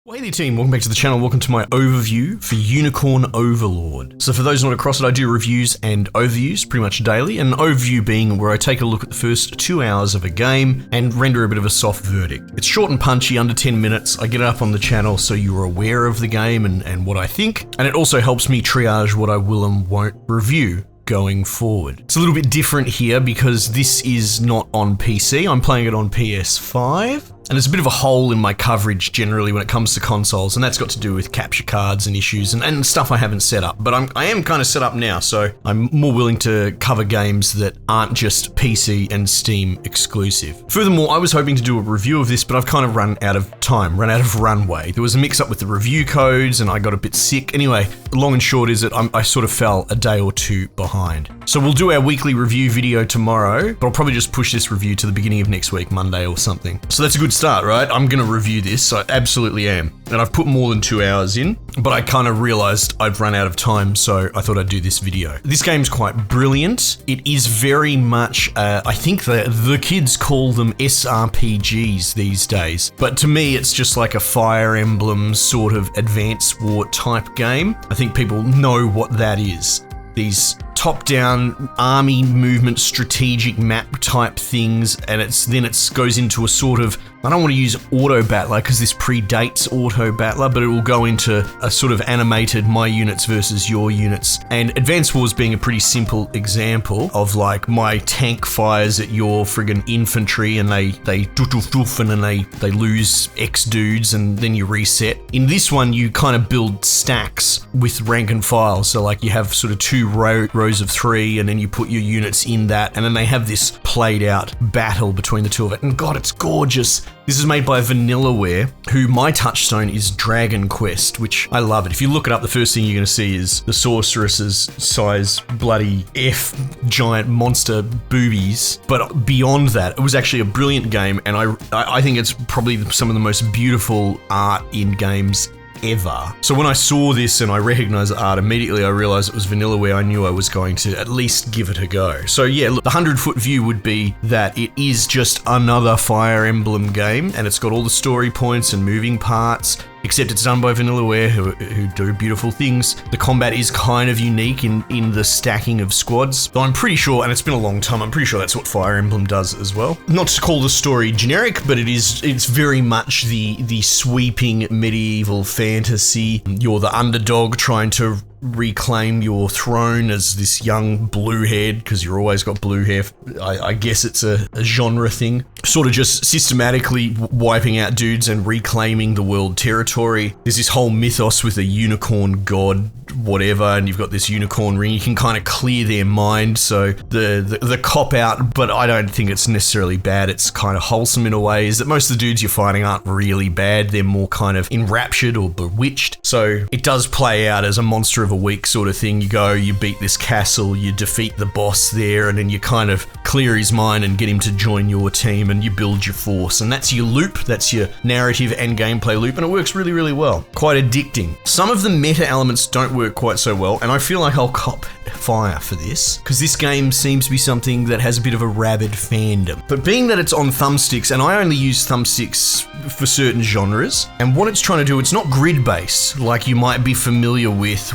Well, hey there team, welcome back to the channel, welcome to my overview for Unicorn Overlord. So for those not across it, I do reviews and overviews pretty much daily, and an overview being where I take a look at the first 2 hours of a game and render a bit of a soft verdict. It's short and punchy, under 10 minutes, I get it up on the channel so you're aware of the game and what I think, and it also helps me triage what I will and won't review going forward. It's a little bit different here because this is not on PC, I'm playing it on PS5. And there's a bit of a hole in my coverage generally when it comes to consoles, and that's got to do with capture cards and issues and stuff I haven't set up. But I am kind of set up now, so I'm more willing to cover games that aren't just PC and Steam exclusive. Furthermore, I was hoping to do a review of this, but I've kind of run out of time, run out of runway. There was a mix-up with the review codes, and I got a bit sick. Anyway, the long and short is that I sort of fell a day or two behind. So we'll do our weekly review video tomorrow, but I'll probably just push this review to the beginning of next week, Monday or something. So that's a good start, right? I'm gonna review this, I absolutely am. And I've put more than 2 hours in, but I kind of realized I've run out of time, so I thought I'd do this video. This game's quite brilliant. It is very much, I think the kids call them SRPGs these days, but to me it's just like a Fire Emblem sort of advanced war type game. I think people know what that is. These top-down army movement strategic map type things, and it goes into a sort of, I don't want to use auto battler because this predates auto battler, but it will go into a sort of animated my units versus your units. And Advanced Wars being a pretty simple example of like my tank fires at your friggin' infantry and they doof and then they lose X dudes and then you reset. In this one, you kind of build stacks with rank and file. So like you have sort of two rows of 3 and then you put your units in that and then they have this played out battle between the two of it. And God, it's gorgeous. This is made by Vanillaware, who my touchstone is Dragon Quest, which I love it. If you look it up, the first thing you're going to see is the sorceress's size bloody F giant monster boobies. But beyond that, it was actually a brilliant game, and I think it's probably some of the most beautiful art in games ever. So when I saw this and I recognized the art immediately, I realized it was Vanillaware. I knew I was going to at least give it a go. So yeah, look, the 100-foot view would be that it is just another Fire Emblem game, and it's got all the story points and moving parts, except it's done by Vanillaware, who do beautiful things. The combat is kind of unique in the stacking of squads, though I'm pretty sure, and it's been a long time, I'm pretty sure that's what Fire Emblem does as well. Not to call the story generic, but it's very much the sweeping medieval fantasy. You're the underdog trying to reclaim your throne as this young blue head, because you're always got blue hair. I guess it's a genre thing. Sort of just systematically wiping out dudes and reclaiming the world territory. There's this whole mythos with a unicorn god, whatever, and you've got this unicorn ring. You can kind of clear their mind, so the cop out, but I don't think it's necessarily bad. It's kind of wholesome in a way, is that most of the dudes you're fighting aren't really bad. They're more kind of enraptured or bewitched. So it does play out as a monster of a week sort of thing. You go, you beat this castle, you defeat the boss there, and then you kind of clear his mind and get him to join your team, and you build your force. And that's your loop, that's your narrative and gameplay loop, and it works really, really well. Quite addicting. Some of the meta elements don't work quite so well, and I feel like I'll cop fire for this, because this game seems to be something that has a bit of a rabid fandom. But being that it's on thumbsticks, and I only use thumbsticks for certain genres, and what it's trying to do, it's not grid-based like you might be familiar with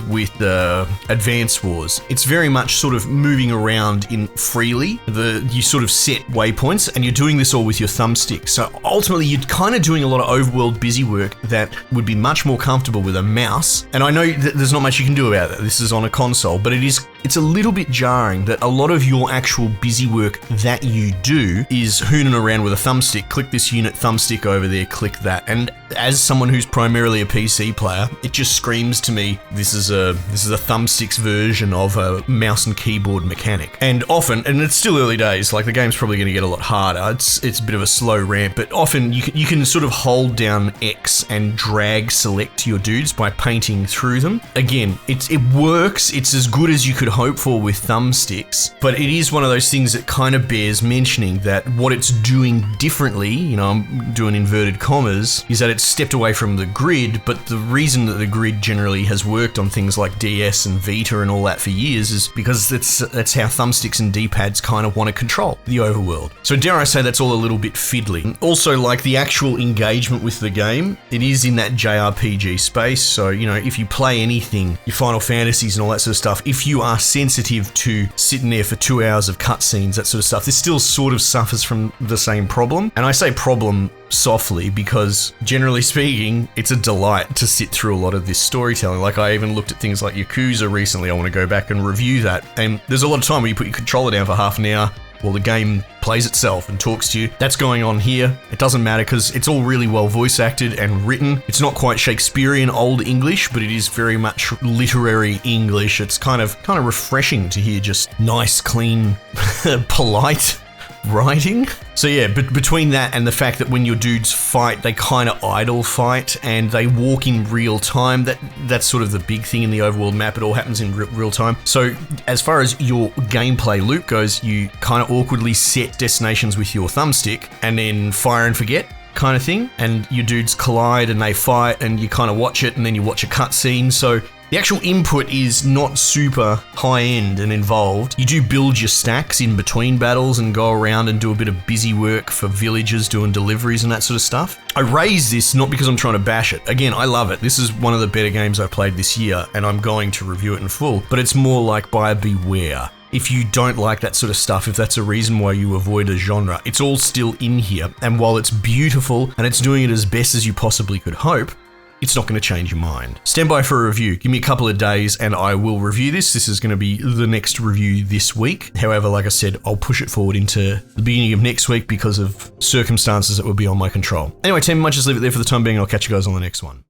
Advanced Wars. It's very much sort of moving around in freely. You sort of set waypoints, and you're doing this all with your thumbstick. So ultimately, you're kind of doing a lot of overworld busy work that would be much more comfortable with a mouse. And I know that there's not much you can do about it. This is on a console, but it's a little bit jarring that a lot of your actual busy work that you do is hooning around with a thumbstick. Click this unit, thumbstick over there, click that. And as someone who's primarily a PC player, it just screams to me, this is a thumbsticks version of a mouse and keyboard mechanic. And often, and it's still early days, like the game's probably going to get a lot harder. It's a bit of a slow ramp, but often you can sort of hold down X and drag select your dudes by painting through them. Again, it works. It's as good as you could hope for with thumbsticks, but it is one of those things that kind of bears mentioning that what it's doing differently, I'm doing inverted inverted commas, is that it's stepped away from the grid, but the reason that the grid generally has worked on things like DS and Vita and all that for years is because that's how thumbsticks and D-pads kind of want to control the overworld. So dare I say that's all a little bit fiddly. Also, like the actual engagement with the game, it is in that JRPG space, so you know, if you play anything, your Final Fantasies and all that sort of stuff, if you are sensitive to sitting there for 2 hours of cutscenes, that sort of stuff, this still sort of suffers from the same problem. And I say problem softly because generally speaking, it's a delight to sit through a lot of this storytelling. Like I even looked at things like Yakuza recently. I want to go back and review that. And there's a lot of time where you put your controller down for half an hour while the game plays itself and talks to you. That's going on here. It doesn't matter because it's all really well voice acted and written. It's not quite Shakespearean Old English, but it is very much literary English. It's kind of refreshing to hear just nice, clean, polite writing. So yeah, but between that and the fact that when your dudes fight, they kind of idle fight and they walk in real time, that's sort of the big thing in the overworld map. It all happens in real time. So as far as your gameplay loop goes, you kind of awkwardly set destinations with your thumbstick and then fire and forget kind of thing. And your dudes collide and they fight and you kind of watch it and then you watch a cutscene. So the actual input is not super high-end and involved. You do build your stacks in between battles and go around and do a bit of busy work for villagers doing deliveries and that sort of stuff. I raise this not because I'm trying to bash it. Again, I love it. This is one of the better games I played this year and I'm going to review it in full, but it's more like buyer beware. If you don't like that sort of stuff, if that's a reason why you avoid a genre, it's all still in here. And while it's beautiful and it's doing it as best as you possibly could hope, it's not going to change your mind. Stand by for a review. Give me a couple of days and I will review this. This is going to be the next review this week. However, like I said, I'll push it forward into the beginning of next week because of circumstances that will be on my control. Anyway, team, I might just leave it there for the time being. I'll catch you guys on the next one.